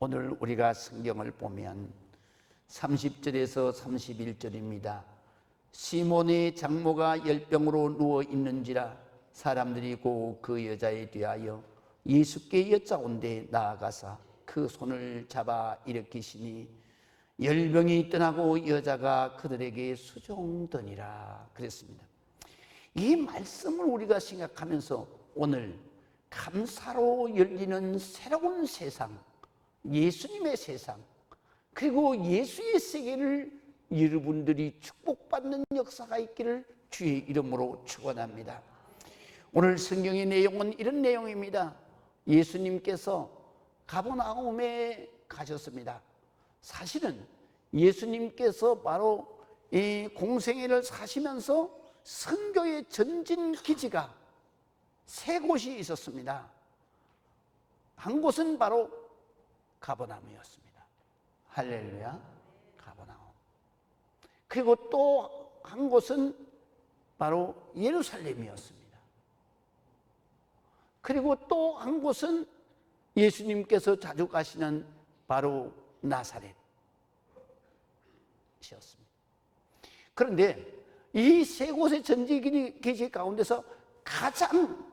오늘 우리가 성경을 보면 30절에서 31절입니다. 시몬의 장모가 열병으로 누워 있는지라 사람들이 곧 그 여자에 대하여 예수께 여짜온데 나아가사 그 손을 잡아 일으키시니 열병이 떠나고 여자가 그들에게 수종되니라 그랬습니다. 이 말씀을 우리가 생각하면서 오늘 감사로 열리는 새로운 세상, 예수님의 세상, 그리고 예수의 세계를 여러분들이 축복받는 역사가 있기를 주의 이름으로 축원합니다. 오늘 성경의 내용은 이런 내용입니다. 예수님께서 가버나움에 가셨습니다. 사실은 예수님께서 바로 이 공생애를 사시면서 선교의 전진 기지가 세 곳이 있었습니다. 한 곳은 바로 가버나움이었습니다. 할렐루야, 가버나움. 그리고 또 한 곳은 바로 예루살렘이었습니다. 그리고 또 한 곳은 예수님께서 자주 가시는 바로 나사렛이었습니다. 그런데 이 세 곳의 전지 기지 가운데서 가장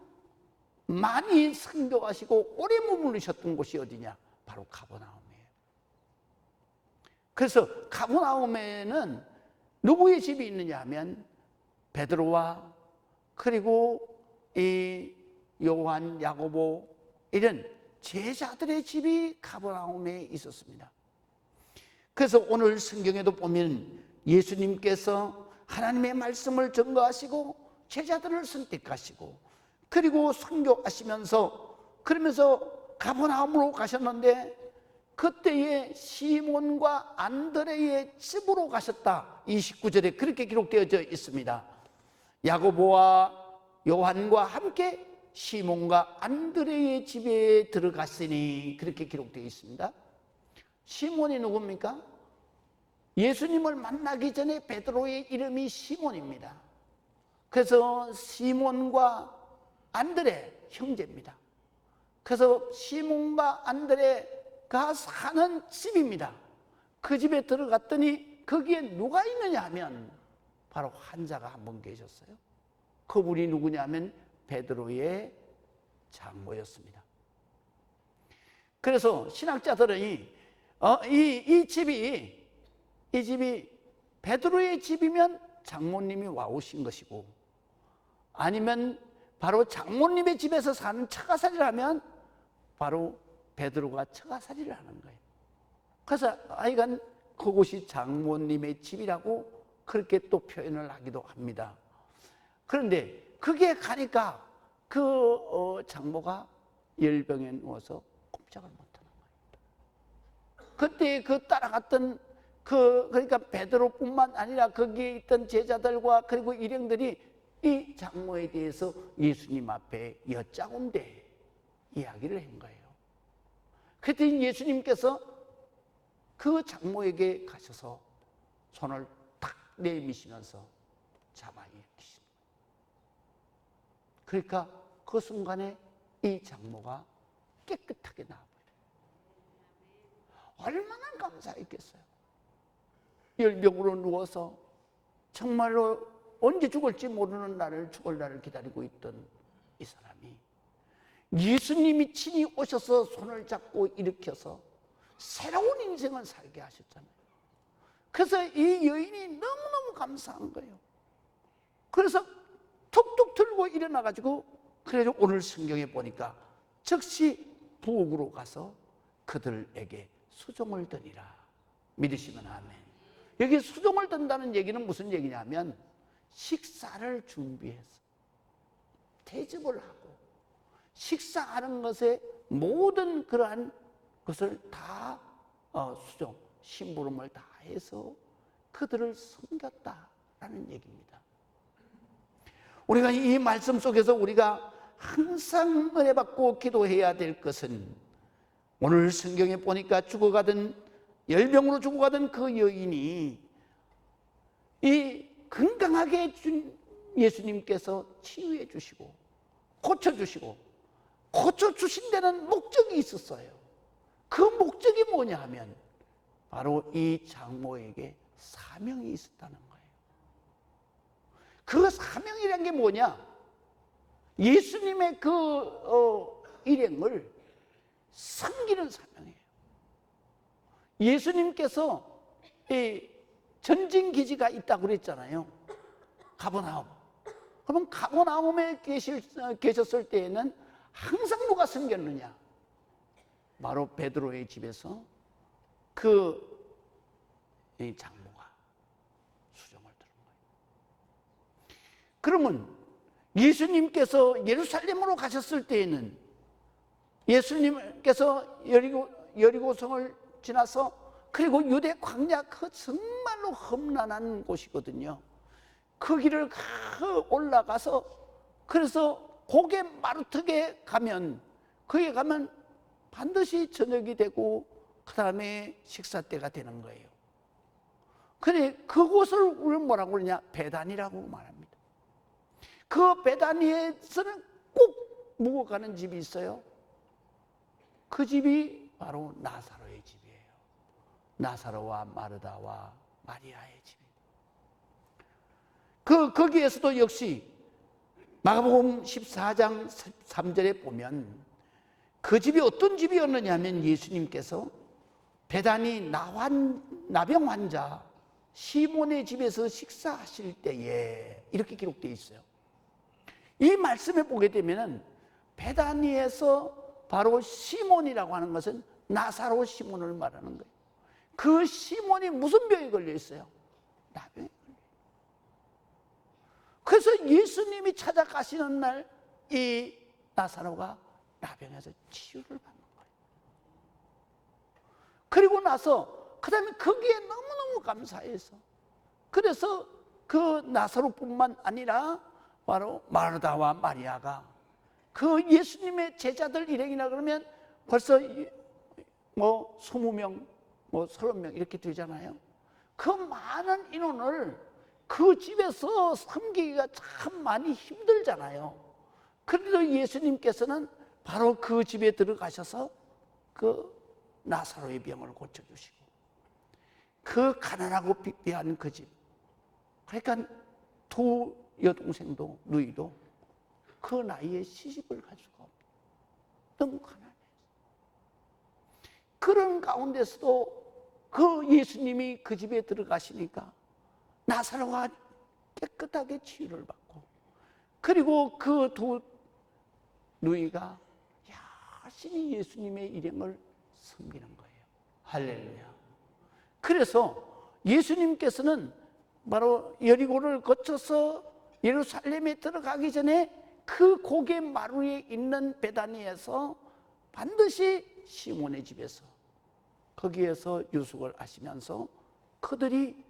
많이 선교하시고 오래 머무르셨던 곳이 어디냐? 바로 가버나움이에요. 그래서 가버나움에는 누구의 집이 있느냐 하면 베드로와 그리고 이 요한, 야고보 이런 제자들의 집이 가버나움에 있었습니다. 그래서 오늘 성경에도 보면 예수님께서 하나님의 말씀을 전거하시고 제자들을 선택하시고 그리고 선교하시면서 그러면서 가버나움으로 가셨는데 그때에 시몬과 안드레의 집으로 가셨다. 29절에 그렇게 기록되어져 있습니다. 야고보와 요한과 함께 시몬과 안드레의 집에 들어갔으니 그렇게 기록되어 있습니다. 시몬이 누굽니까? 예수님을 만나기 전에 베드로의 이름이 시몬입니다. 그래서 시몬과 안드레 형제입니다. 그래서 시몬과 안드레가 사는 집입니다. 그 집에 들어갔더니 거기에 누가 있느냐 하면 바로 환자가 한 분 계셨어요. 그분이 누구냐 하면 베드로의 장모였습니다. 그래서 신학자들은 이 집이 베드로의 집이면 장모님이 와오신 것이고 아니면 바로 장모님의 집에서 사는 처가살이를 하면 바로 베드로가 처가살이를 하는 거예요. 그래서 하여간 그곳이 장모님의 집이라고 그렇게 또 표현을 하기도 합니다. 그런데 그게 가니까 그 장모가 열병에 누워서 꼼짝을 못하는 거예요. 그때 그 따라갔던 그러니까 베드로뿐만 아니라 거기에 있던 제자들과 그리고 일행들이 이 장모에 대해서 예수님 앞에 여짜온데 이야기를 한 거예요. 그랬더니 예수님께서 그 장모에게 가셔서 손을 탁 내미시면서 잡아 일으키십니다. 그러니까 그 순간에 이 장모가 깨끗하게 나와버려요. 얼마나 감사했겠어요. 열병으로 누워서 정말로 언제 죽을지 모르는 죽을 날을 기다리고 있던 이 사람이 예수님이 친히 오셔서 손을 잡고 일으켜서 새로운 인생을 살게 하셨잖아요. 그래서 이 여인이 너무너무 감사한 거예요. 그래서 툭툭 들고 일어나가지고 그래서 오늘 성경에 보니까 즉시 부엌으로 가서 그들에게 수종을 드니라. 믿으시면 아멘. 여기 수종을 든다는 얘기는 무슨 얘기냐면 식사를 준비해서 대접을 하고 식사하는 것에 모든 그러한 것을 다 수종, 심부름을 다 해서 그들을 섬겼다라는 얘기입니다. 우리가 이 말씀 속에서 우리가 항상 은혜 받고 기도해야 될 것은 오늘 성경에 보니까 열병으로 죽어가던 그 여인이 이 건강하게 준 예수님께서 치유해 주시고 고쳐주시고 고쳐주신 데는 목적이 있었어요. 그 목적이 뭐냐 하면 바로 이 장모에게 사명이 있었다는 거예요. 그 사명이란 게 뭐냐? 예수님의 그 일행을 섬기는 사명이에요. 예수님께서 이 전진 기지가 있다고 그랬잖아요. 가버나움. 그러면 가버나움에 계셨을 때에는 항상 누가 섬겼느냐? 바로 베드로의 집에서 그 장모가 수종을 들은 거예요. 그러면 예수님께서 예루살렘으로 가셨을 때에는 예수님께서 여리고성을 지나서 그리고 유대 광야 그 정말로 험난한 곳이거든요. 그 길을 올라가서 그래서 고개 마루턱에 가면 거기에 가면 반드시 저녁이 되고 그 다음에 식사 때가 되는 거예요. 그래 그곳을 우리는 뭐라고 그러냐? 베단이라고 말합니다. 그 베다니에서는 꼭 묵어가는 집이 있어요. 그 집이 바로 나사로의 집이에요. 나사로와 마르다와 마리아의 집입니다. 거기에서도 역시 마가복음 14장 3절에 보면 그 집이 어떤 집이었느냐 하면 예수님께서 베다니 나병 환자 시몬의 집에서 식사하실 때에 이렇게 기록되어 있어요. 이 말씀에 보게 되면 베다니에서 바로 시몬이라고 하는 것은 나사로 시몬을 말하는 거예요. 그 시몬이 무슨 병에 걸려 있어요? 나병에 걸려. 그래서 예수님이 찾아가시는 날 이 나사로가 나병에서 치유를 받는 거예요. 그리고 나서 그 다음에 거기에 너무너무 감사해서 그래서 그 나사로뿐만 아니라 바로 마르다와 마리아가 그 예수님의 제자들 일행이라 그러면 벌써 뭐 20명, 뭐 30명 이렇게 되잖아요. 그 많은 인원을 그 집에서 섬기기가 참 많이 힘들잖아요. 그래도 예수님께서는 바로 그 집에 들어가셔서 그 나사로의 병을 고쳐주시고 그 가난하고 삐삐한 그 집, 그러니까 두 여동생도 누이도 그 나이에 시집을 갈 수가 없다. 너무 가난해서. 그런 가운데서도 그 예수님이 그 집에 들어가시니까 나사로가 깨끗하게 치유를 받고 그리고 그 두 누이가 열심히 예수님의 일행을 섬기는 거예요. 할렐루야. 그래서 예수님께서는 바로 여리고를 거쳐서 예루살렘에 들어가기 전에 그 고개 마루에 있는 베다니에서 반드시 시몬의 집에서 거기에서 유숙을 하시면서 그들이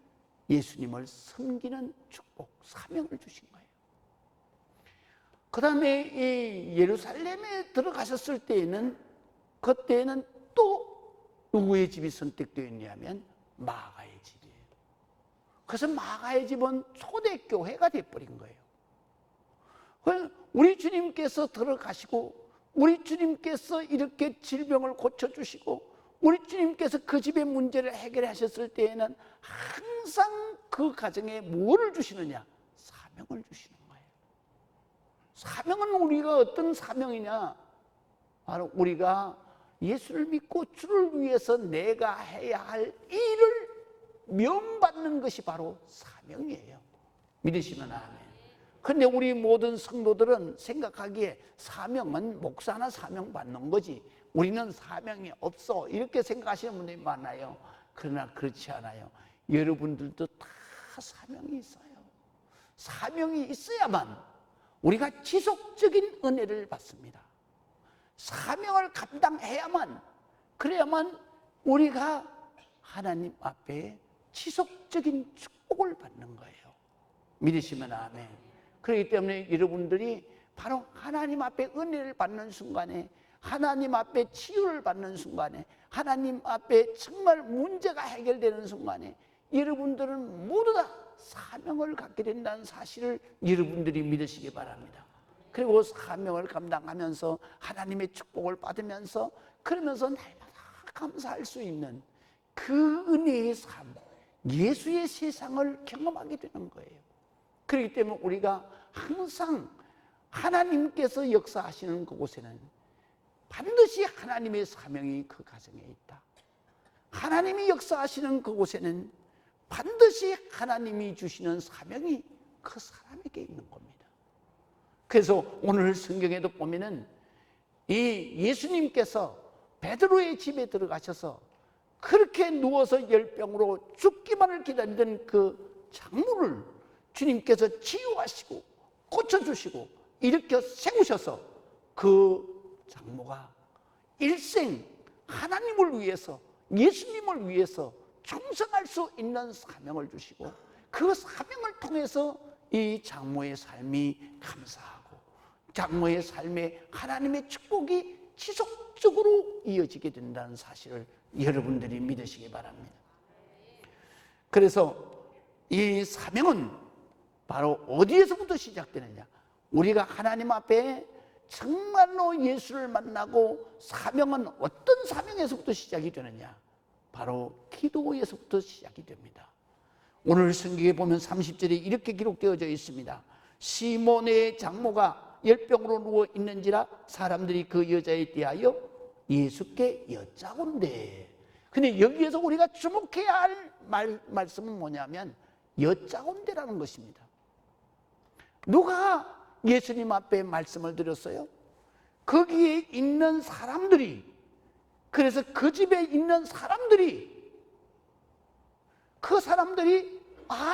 예수님을 섬기는 축복, 사명을 주신 거예요. 그 다음에 이 예루살렘에 들어가셨을 때에는 그때에는 또 누구의 집이 선택되었냐면 마가의 집이에요. 그래서 마가의 집은 초대교회가 되어버린 거예요. 우리 주님께서 들어가시고 우리 주님께서 이렇게 질병을 고쳐주시고 우리 주님께서 그 집의 문제를 해결하셨을 때에는 항상 그 가정에 뭐를 주시느냐? 사명을 주시는 거예요. 사명은 우리가 어떤 사명이냐? 바로 우리가 예수를 믿고 주를 위해서 내가 해야 할 일을 면받는 것이 바로 사명이에요. 믿으시면 아멘. 그런데 우리 모든 성도들은 생각하기에 사명은 목사나 사명 받는 거지 우리는 사명이 없어 이렇게 생각하시는 분들이 많아요. 그러나 그렇지 않아요. 여러분들도 다 사명이 있어요. 사명이 있어야만 우리가 지속적인 은혜를 받습니다. 사명을 감당해야만 그래야만 우리가 하나님 앞에 지속적인 축복을 받는 거예요. 믿으시면 아멘. 그렇기 때문에 여러분들이 바로 하나님 앞에 은혜를 받는 순간에 하나님 앞에 치유를 받는 순간에 하나님 앞에 정말 문제가 해결되는 순간에 여러분들은 모두 다 사명을 갖게 된다는 사실을 여러분들이 믿으시기 바랍니다. 그리고 사명을 감당하면서 하나님의 축복을 받으면서 그러면서 날마다 감사할 수 있는 그 은혜의 삶, 예수의 세상을 경험하게 되는 거예요. 그렇기 때문에 우리가 항상 하나님께서 역사하시는 그곳에는 반드시 하나님의 사명이 그 가정에 있다. 하나님이 역사하시는 그곳에는 반드시 하나님이 주시는 사명이 그 사람에게 있는 겁니다. 그래서 오늘 성경에도 보면은 이 예수님께서 베드로의 집에 들어가셔서 그렇게 누워서 열병으로 죽기만을 기다리던 그 장모를 주님께서 치유하시고 고쳐주시고 일으켜 세우셔서 그 장모가 일생 하나님을 위해서, 예수님을 위해서 충성할 수 있는 사명을 주시고, 그 사명을 통해서 이 장모의 삶이 감사하고 장모의 삶에 하나님의 축복이 지속적으로 이어지게 된다는 사실을 여러분들이 믿으시기 바랍니다. 그래서 이 사명은 바로 어디에서부터 시작되느냐? 우리가 하나님 앞에 정말로 예수를 만나고, 사명은 어떤 사명에서부터 시작이 되느냐? 바로 기도에서부터 시작이 됩니다. 오늘 성경에 보면 30절에 이렇게 기록되어져 있습니다. 시몬의 장모가 열병으로 누워 있는지라 사람들이 그 여자에 대하여 예수께 여짜온대. 근데 여기에서 우리가 주목해야 할 말씀은 뭐냐면 여짜온대라는 것입니다. 누가 예수님 앞에 말씀을 드렸어요? 거기에 있는 사람들이, 그래서 그 집에 있는 사람들이, 그 사람들이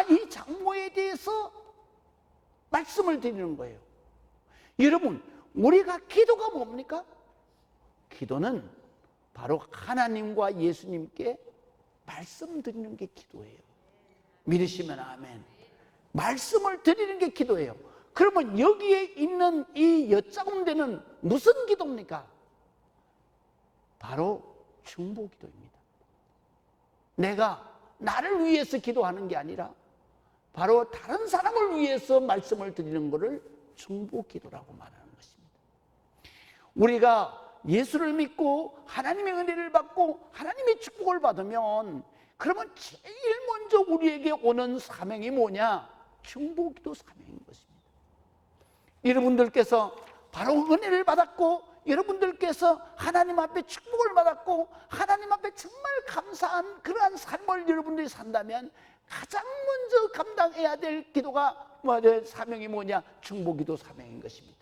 이 장모에 대해서 말씀을 드리는 거예요. 여러분, 우리가 기도가 뭡니까? 기도는 바로 하나님과 예수님께 말씀드리는 게 기도예요. 믿으시면 아멘. 말씀을 드리는 게 기도예요. 그러면 여기에 있는 이 여짜온데는 무슨 기도입니까? 바로 중보기도입니다. 내가 나를 위해서 기도하는 게 아니라 바로 다른 사람을 위해서 말씀을 드리는 것을 중보기도라고 말하는 것입니다. 우리가 예수를 믿고 하나님의 은혜를 받고 하나님의 축복을 받으면, 그러면 제일 먼저 우리에게 오는 사명이 뭐냐? 중보기도 사명인 것입니다. 여러분들께서 바로 은혜를 받았고, 여러분들께서 하나님 앞에 축복을 받았고, 하나님 앞에 정말 감사한 그러한 삶을 여러분들이 산다면 가장 먼저 감당해야 될 기도가 사명이 뭐냐? 중보기도 사명인 것입니다.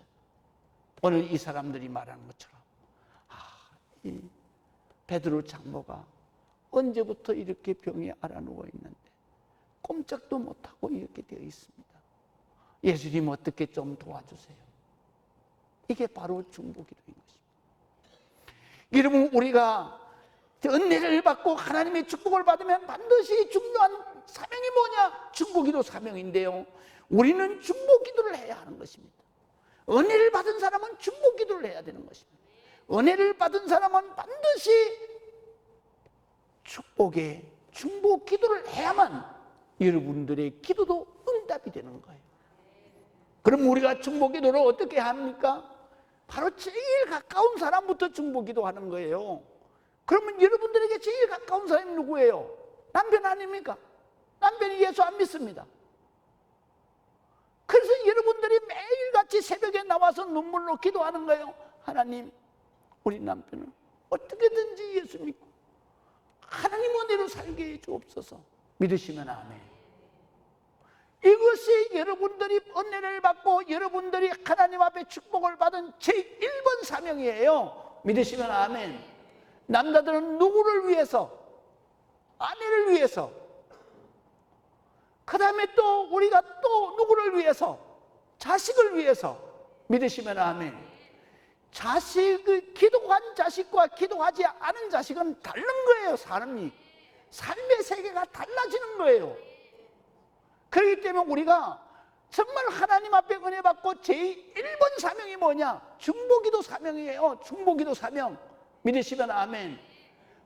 오늘 이 사람들이 말하는 것처럼 이 베드로 장모가 언제부터 이렇게 병에 앓아 누워 있는데 꼼짝도 못하고 이렇게 되어 있습니다. 예수님 어떻게 좀 도와주세요. 이게 바로 중보기도인 것입니다. 여러분, 우리가 은혜를 받고 하나님의 축복을 받으면 반드시 중요한 사명이 뭐냐? 중보기도 사명인데요, 우리는 중보기도를 해야 하는 것입니다. 은혜를 받은 사람은 중보기도를 해야 되는 것입니다. 은혜를 받은 사람은 반드시 축복의 중보기도를 해야만 여러분들의 기도도 응답이 되는 거예요. 그럼 우리가 중보기도를 어떻게 합니까? 바로 제일 가까운 사람부터 중보기도하는 거예요. 그러면 여러분들에게 제일 가까운 사람이 누구예요? 남편 아닙니까? 남편이 예수 안 믿습니다. 그래서 여러분들이 매일같이 새벽에 나와서 눈물로 기도하는 거예요. 하나님, 우리 남편은 어떻게든지 예수 믿고 하나님 은혜로 살게 해 주옵소서. 믿으시면 아멘. 이것이 여러분들이 은혜를 받고 여러분들이 하나님 앞에 축복을 받은 제1번 사명이에요. 믿으시면 아멘. 남자들은 누구를 위해서? 아내를 위해서. 그 다음에 또 우리가 또 누구를 위해서? 자식을 위해서. 믿으시면 아멘. 기도한 자식과 기도하지 않은 자식은 다른 거예요. 사람이 삶의 세계가 달라지는 거예요. 그렇기 때문에 우리가 정말 하나님 앞에 은혜 받고 제1번 사명이 뭐냐? 중보기도 사명이에요. 중보기도 사명. 믿으시면 아멘.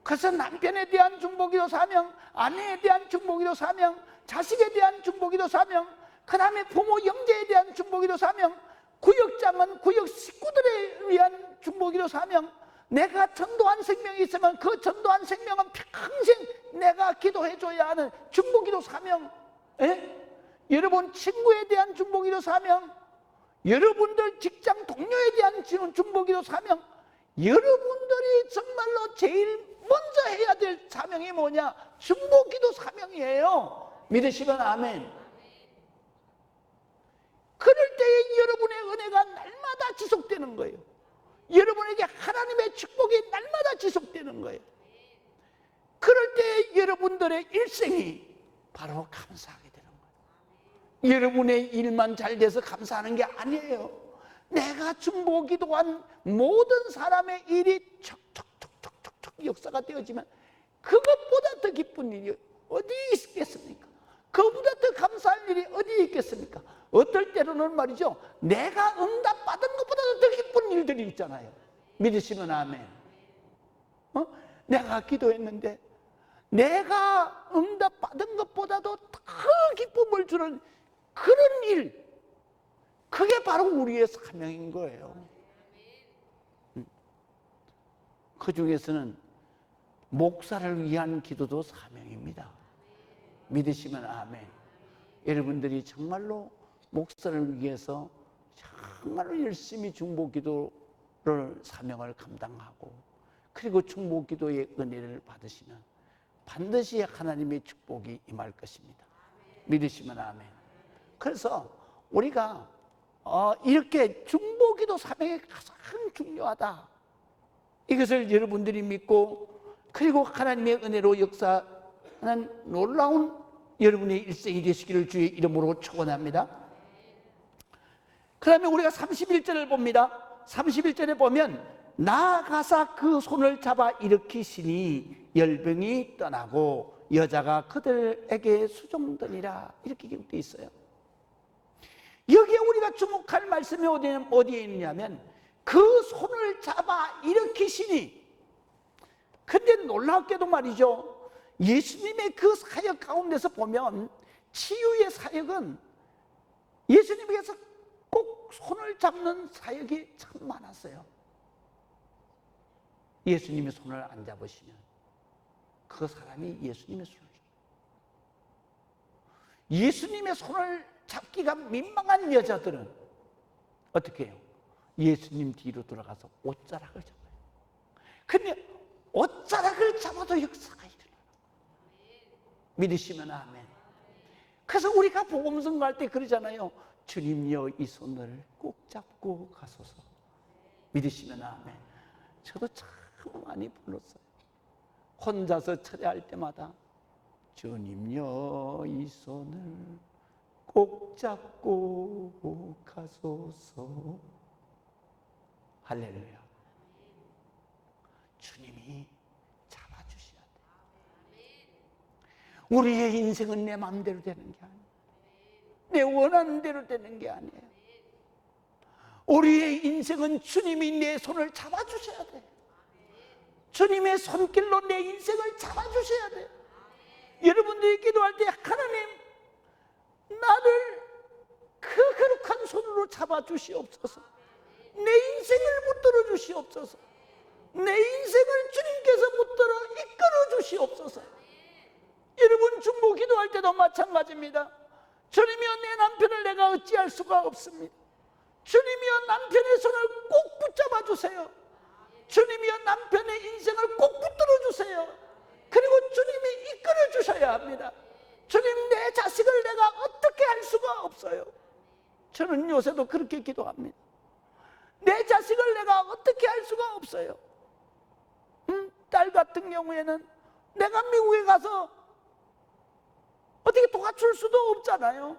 그래서 남편에 대한 중보기도 사명, 아내에 대한 중보기도 사명, 자식에 대한 중보기도 사명, 그 다음에 부모 형제에 대한 중보기도 사명, 구역장은 구역 식구들에 위한 중보기도 사명, 내가 전도한 생명이 있으면 그 전도한 생명은 평생 내가 기도해줘야 하는 중보기도 사명, 여러분 친구에 대한 중보기도 사명, 여러분들 직장 동료에 대한 중보기도 사명, 여러분들이 정말로 제일 먼저 해야 될 사명이 뭐냐? 중보기도 사명이에요. 믿으시면 아멘. 그럴 때에 여러분의 은혜가 날마다 지속되는 거예요. 여러분에게 하나님의 축복이 날마다 지속되는 거예요. 그럴 때 여러분들의 일생이 바로 감사하게 되는 거예요. 여러분의 일만 잘 돼서 감사하는 게 아니에요. 내가 중보기도한 모든 사람의 일이 척척척척척 역사가 되어지면 그것보다 더 기쁜 일이 어디 있겠습니까? 그것보다 더 감사할 일이 어디 있겠습니까? 어떨 때로는 말이죠, 내가 응답받은 것보다도 더 기쁜 일들이 있잖아요. 믿으시면 아멘. 내가 기도했는데 내가 응답받은 것보다도 더 기쁨을 주는 그런 일, 그게 바로 우리의 사명인 거예요. 그 중에서는 목사를 위한 기도도 사명입니다. 믿으시면 아멘. 여러분들이 정말로 목사를 위해서 정말로 열심히 중보기도를 사명을 감당하고 그리고 중보기도의 은혜를 받으시면 반드시 하나님의 축복이 임할 것입니다. 믿으시면 아멘. 그래서 우리가 이렇게 중보기도 사명이 가장 중요하다, 이것을 여러분들이 믿고 그리고 하나님의 은혜로 역사하는 놀라운 여러분의 일생이 되시기를 주의 이름으로 축원합니다. 그 다음에 우리가 31절을 봅니다. 31절에 보면 나아가사 그 손을 잡아 일으키시니 열병이 떠나고 여자가 그들에게 수종되니라, 이렇게 기록되어 있어요. 여기에 우리가 주목할 말씀이 어디에 있느냐면 그 손을 잡아 일으키시니. 근데 놀랍게도 말이죠, 예수님의 그 사역 가운데서 보면 치유의 사역은 예수님께서 꼭 손을 잡는 사역이 참 많았어요. 예수님의 손을 안 잡으시면 그 사람이 예수님의 손을 잡아요. 예수님의 손을 잡기가 민망한 여자들은 어떻게 해요? 예수님 뒤로 돌아가서 옷자락을 잡아요. 근데 옷자락을 잡아도 역사가 일어나요. 믿으시면 아멘. 그래서 우리가 복음 선교할 때 그러잖아요. 주님여 이 손을 꼭 잡고 가소서. 믿으시면 아멘. 저도 참 많이 불렀어요. 혼자서 철회할 때마다 주님여 이 손을 꼭 잡고 가소서. 할렐루야. 주님이 잡아주셔야 돼요. 우리의 인생은 내 마음대로 되는 게 아니에요. 내 원하는 대로 되는 게 아니에요. 우리의 인생은 주님이 내 손을 잡아주셔야 돼요. 주님의 손길로 내 인생을 잡아주셔야 돼요. 여러분들이 기도할 때 하나님, 나를 그 거룩한 손으로 잡아주시옵소서. 내 인생을 붙들어 주시옵소서. 내 인생을 주님께서 붙들어 이끌어 주시옵소서. 여러분 중보 기도할 때도 마찬가지입니다. 주님이여 내 남편을 내가 어찌할 수가 없습니다. 주님이여 남편의 손을 꼭 붙잡아 주세요. 주님이여 남편의 인생을 꼭 붙들어 주세요. 그리고 주님이 이끌어 주셔야 합니다. 주님, 내 자식을 내가 어떻게 할 수가 없어요. 저는 요새도 그렇게 기도합니다. 내 자식을 내가 어떻게 할 수가 없어요. 딸 같은 경우에는 내가 미국에 가서 어떻게 도와줄 수도 없잖아요.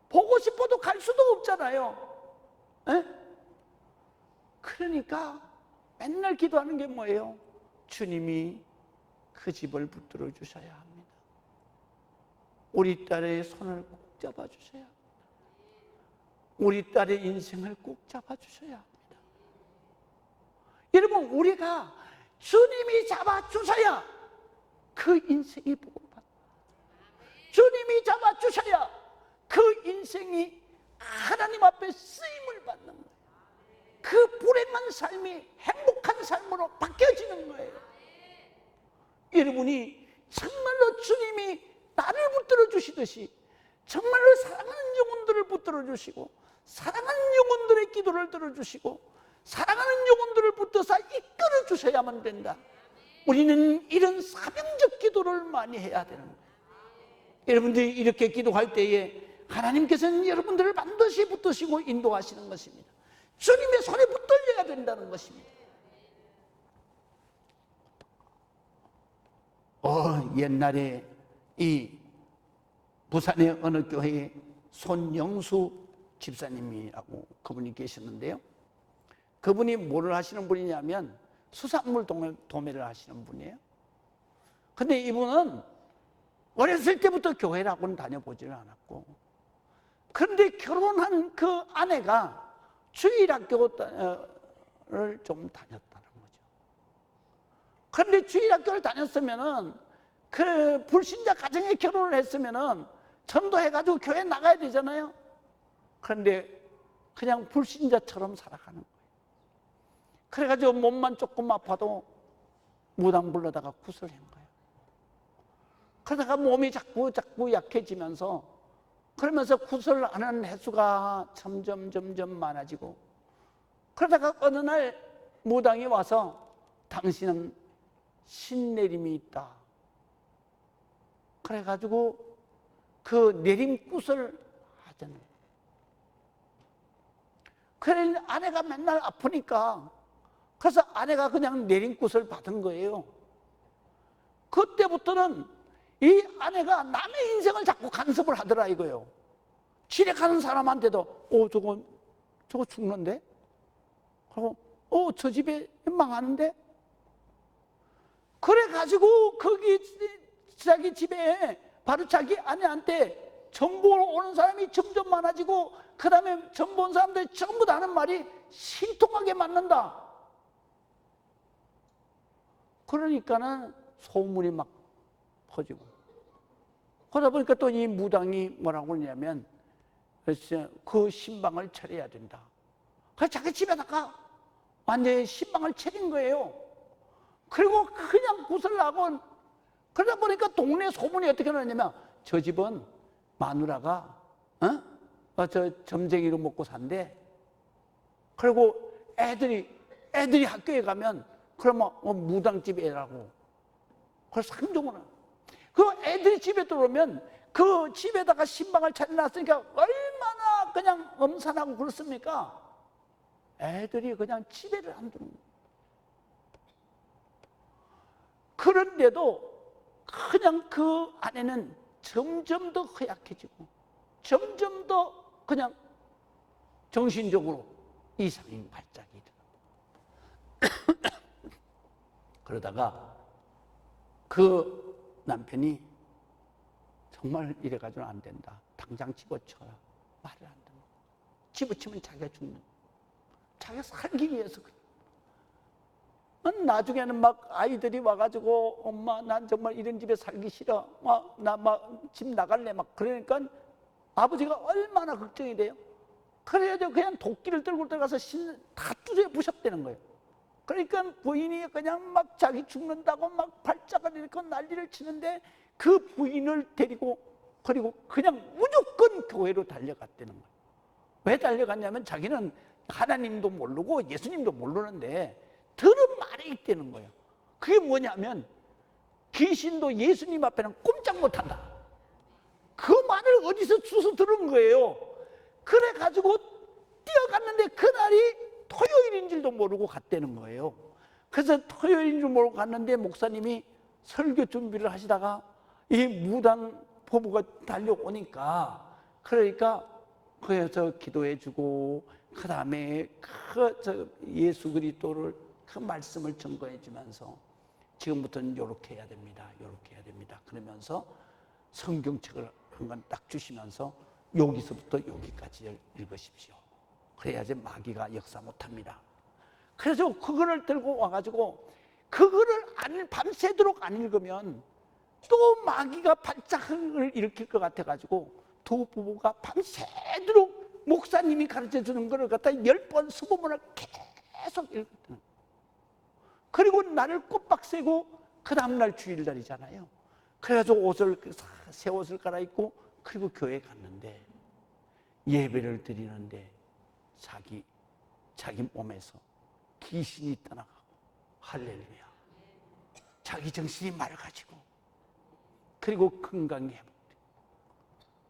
보고 싶어도 갈 수도 없잖아요. 에? 그러니까 맨날 기도하는 게 뭐예요? 주님이 그 집을 붙들어 주셔야 합니다. 우리 딸의 손을 꼭 잡아 주셔야 합니다. 우리 딸의 인생을 꼭 잡아 주셔야 합니다. 여러분, 우리가 주님이 잡아 주셔야 그 인생이 복음받아요. 주님이 잡아 주셔야 그 인생이 하나님 앞에 쓰임을 받는 거예요. 그 불행한 삶이 행복한 삶으로 바뀌어지는 거예요. 여러분이 정말로 주님이 나를 붙들어 주시듯이 정말로 사랑하는 영혼들을 붙들어 주시고 사랑하는 영혼들의 기도를 들어주시고 사랑하는 영혼들을 붙들어서 이끌어 주셔야만 된다. 우리는 이런 사명적 기도를 많이 해야 되는 거예요. 여러분들이 이렇게 기도할 때에 하나님께서는 여러분들을 반드시 붙드시고 인도하시는 것입니다. 주님의 손에 붙들려야 된다는 것입니다. 옛날에 이 부산의 어느 교회에 손영수 집사님이라고 그분이 계셨는데요, 그분이 뭐를 하시는 분이냐면 수산물 도매를 하시는 분이에요. 근데 이분은 어렸을 때부터 교회라고는 다녀보지는 않았고, 그런데 결혼한 그 아내가 주일학교를 좀 다녔다는 거죠. 그런데 주일학교를 다녔으면은 그 불신자 가정에 결혼을 했으면은 전도해가지고 교회 나가야 되잖아요. 그런데 그냥 불신자처럼 살아가는 거예요. 그래가지고 몸만 조금 아파도 무당 불러다가 구슬한 거예요. 그러다가 몸이 자꾸 약해지면서, 그러면서 구슬하는 횟수가 점점 많아지고, 그러다가 어느 날 무당이 와서 당신은 신내림이 있다. 그래가지고 그 내림굿을 하잖아요. 그래 아내가 맨날 아프니까, 그래서 아내가 그냥 내림굿을 받은 거예요. 그때부터는 이 아내가 남의 인생을 자꾸 간섭을 하더라 이거예요. 지뢰가는 사람한테도 저거 죽는데? 그리고 저 집에 망하는데? 그래가지고 거기 자기 집에 바로 자기 아내한테 정보로 오는 사람이 점점 많아지고, 그 다음에 정보 온 사람들이 전부 다 하는 말이 신통하게 맞는다. 그러니까는 소문이 막 퍼지고, 그러다 보니까 또 이 무당이 뭐라고 하냐면 그 신방을 차려야 된다. 그래서 자기 집에다가 완전히 신방을 차린 거예요. 그리고 그냥 구슬하고, 그러다 보니까 동네 소문이 어떻게 나냐면 저 집은 마누라가 저 점쟁이로 먹고 산대. 그리고 애들이 학교에 가면 그러면 무당집 애라고. 그래서 상종을 해요. 그 애들이 집에 들어오면 그 집에다가 신방을 차려놨으니까 얼마나 그냥 엄산하고 그렇습니까? 애들이 그냥 집에를 안 두는 거예요. 그런데도 그냥 그 아내는 점점 더 허약해지고 점점 더 그냥 정신적으로 이상이 발작이 되는 그러다가 그 남편이 정말 이래가지고는 안 된다. 당장 집어쳐라. 말을 안 듣는 거야. 집어치면 자기가 죽는 거야. 자기가 살기 위해서. 나중에는 막 아이들이 와가지고 엄마 난 정말 이런 집에 살기 싫어. 나 막 집 나갈래. 막 그러니까 아버지가 얼마나 걱정이 돼요. 그래가지고 그냥 도끼를 들고 들어가서 다 두드려 부셨다는 거예요. 그러니까 부인이 그냥 막 자기 죽는다고 막 발작을 일으켜 난리를 치는데, 그 부인을 데리고 그리고 그냥 무조건 교회로 달려갔다는 거예요. 왜 달려갔냐면 자기는 하나님도 모르고 예수님도 모르는데 들은 말이 있다는 거예요. 그게 뭐냐면 귀신도 예수님 앞에는 꼼짝 못한다. 그 말을 어디서 주워 들은 거예요. 그래가지고 뛰어갔는데 그날이 토요일인 줄도 모르고 갔다는 거예요. 그래서 토요일인 줄 모르고 갔는데 목사님이 설교 준비를 하시다가 이 무당 부부가 달려오니까, 그러니까 그래서 기도해주고 그 다음에 예수 그리스도를 그 말씀을 증거해 주면서 지금부터는 이렇게 해야 됩니다. 이렇게 해야 됩니다. 그러면서 성경책을 한 권 딱 주시면서 여기서부터 여기까지 읽으십시오. 그래야지 마귀가 역사 못합니다. 그래서 그거를 들고 와가지고 그거를 밤새도록 안 읽으면 또 마귀가 발작을 일으킬 것 같아가지고 두 부부가 밤새도록 목사님이 가르쳐주는 거를 갖다 10번 20번을 계속 읽었던. 그리고 날을 꼬박 세고 그 다음날 주일날이잖아요. 그래가지고 새 옷을 갈아입고 그리고 교회에 갔는데 예배를 드리는데 자기 몸에서 귀신이 떠나가고, 할렐루야, 자기 정신이 맑아지고 그리고 건강이 회복되고,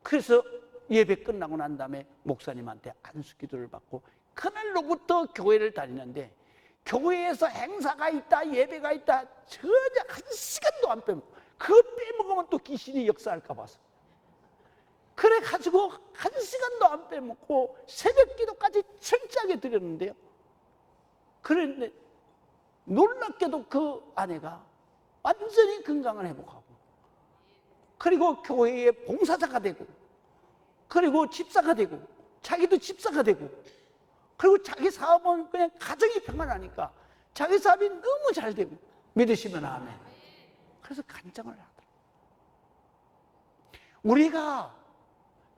그래서 예배 끝나고 난 다음에 목사님한테 안수 기도를 받고 그날로부터 교회를 다니는데, 교회에서 행사가 있다, 예배가 있다, 전혀 한 시간도 안 빼먹고, 그거 빼먹으면 또 귀신이 역사할까 봐서 그래 가지고 한 시간도 안 빼먹고 새벽 기도까지 철저하게 드렸는데요. 그런데 놀랍게도 그 아내가 완전히 건강을 회복하고, 그리고 교회의 봉사자가 되고, 그리고 집사가 되고, 자기도 집사가 되고, 그리고 자기 사업은 그냥 가정이 평안하니까 자기 사업이 너무 잘 되고, 믿으시면 아멘. 그래서 간증을 하더라고요. 우리가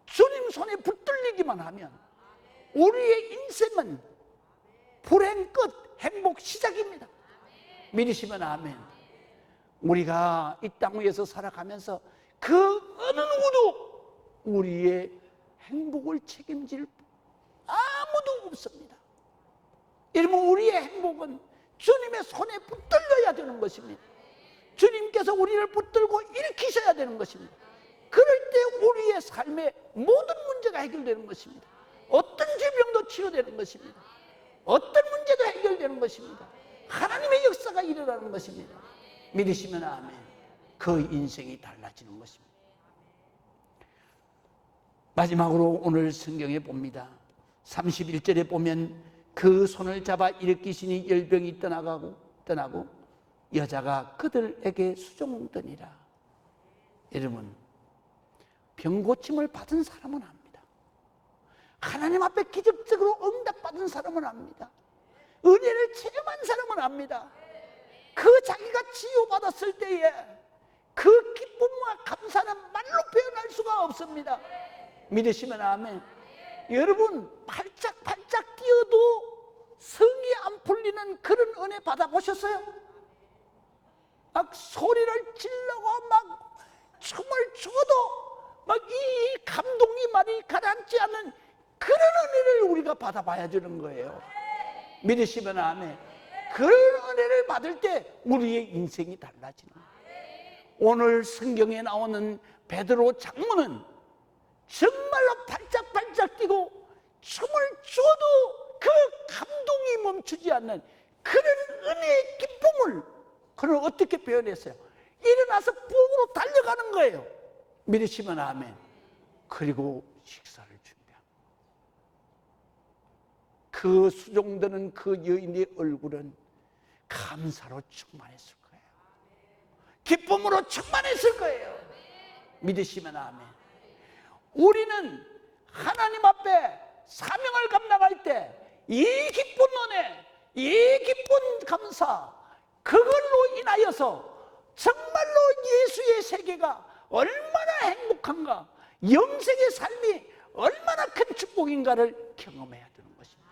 주님 손에 붙들리기만 하면 우리의 인생은 불행 끝, 행복 시작입니다. 믿으시면 아멘. 우리가 이 땅 위에서 살아가면서 그 어느 누구도 우리의 행복을 책임질 아무도 없습니다. 여러분, 우리의 행복은 주님의 손에 붙들려야 되는 것입니다. 주님께서 우리를 붙들고 일으키셔야 되는 것입니다. 그럴 때 우리의 삶의 모든 문제가 해결되는 것입니다. 어떤 질병도 치료되는 것입니다. 어떤 문제도 해결되는 것입니다. 하나님의 역사가 일어나는 것입니다. 믿으시면 아멘. 그 인생이 달라지는 것입니다. 마지막으로 오늘 성경에 봅니다. 31절에 보면 그 손을 잡아 일으키시니 열병이 떠나고 여자가 그들에게 수종드니라. 여러분, 병고침을 받은 사람은 압니다. 하나님 앞에 기적적으로 응답받은 사람은 압니다. 은혜를 체험한 사람은 압니다. 그 자기가 치유받았을 때에 그 기쁨과 감사는 말로 표현할 수가 없습니다. 믿으시면 아멘. 여러분, 팔짝팔짝 뛰어도 성이 안 풀리는 그런 은혜 받아보셨어요? 막 소리를 지르고 막 춤을 추어도 막 이 감동이 많이 가라앉지 않는 그런 은혜를 우리가 받아봐야 되는 거예요. 믿으시면 아멘. 그런 은혜를 받을 때 우리의 인생이 달라지는 거예요. 오늘 성경에 나오는 베드로 장로는 정말로 발짝발짝 뛰고 춤을 춰도 그 감동이 멈추지 않는 그런 은혜의 기쁨을 그는 어떻게 표현했어요? 일어나서 부엌으로 달려가는 거예요. 믿으시면 아멘. 그리고 식사를 준비합니다. 그 수종드는 그 여인의 얼굴은 감사로 충만했을 거예요. 기쁨으로 충만했을 거예요. 믿으시면 아멘. 우리는 하나님 앞에 사명을 감당할 때 이 기쁜 은혜, 이 기쁜 감사, 그걸로 인하여서 정말로 예수의 세계가 얼마나 행복한가, 영생의 삶이 얼마나 큰 축복인가를 경험해야 되는 것입니다.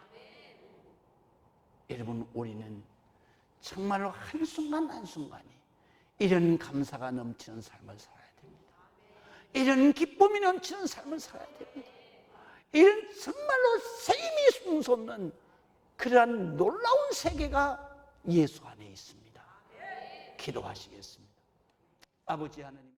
여러분, 우리는 정말로 한순간 한순간이 이런 감사가 넘치는 삶을 살아야 됩니다. 이런 기쁨이 넘치는 삶을 살아야 됩니다. 이런 정말로 세임이 숨솟는 그러한 놀라운 세계가 예수 안에 있습니다. 기도하시겠습니다. 아버지 하나님,